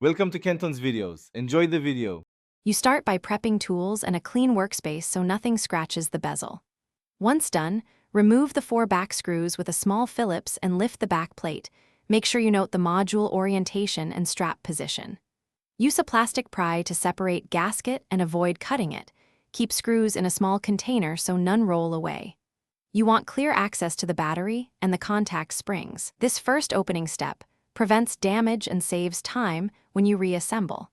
Welcome to Kenton's videos. Enjoy the video. You start by prepping tools and a clean workspace so nothing scratches the bezel. Once done, remove the 4 back screws with a small Phillips and lift the back plate. Make sure you note the module orientation and strap position. Use a plastic pry to separate gasket and avoid cutting it. Keep screws in a small container so none roll away. You want clear access to the battery and the contact springs. This first opening step prevents damage and saves time when you reassemble.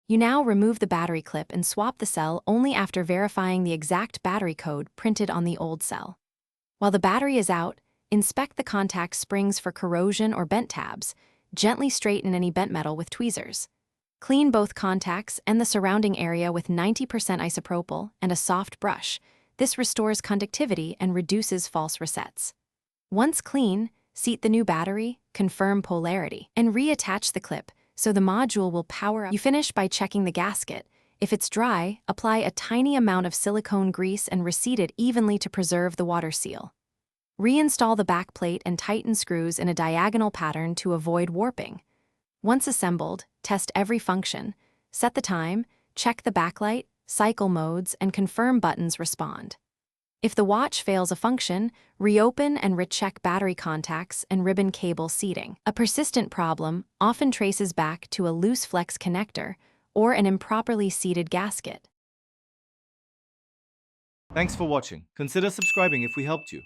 You now remove the battery clip and swap the cell only after verifying the exact battery code printed on the old cell. While the battery is out, inspect the contact springs for corrosion or bent tabs. Gently straighten any bent metal with tweezers. Clean both contacts and the surrounding area with 90% isopropyl and a soft brush. This restores conductivity and reduces false resets. Once clean, seat the new battery, confirm polarity, and reattach the clip so the module will power up. You finish by checking the gasket. If it's dry, apply a tiny amount of silicone grease and reseat it evenly to preserve the water seal. Reinstall the back plate and tighten screws in a diagonal pattern to avoid warping. Once assembled, test every function, set the time, check the backlight, cycle modes, and confirm buttons respond. If the watch fails a function, reopen and recheck battery contacts and ribbon cable seating. A persistent problem often traces back to a loose flex connector or an improperly seated gasket. Thanks for watching. Consider subscribing if we helped you.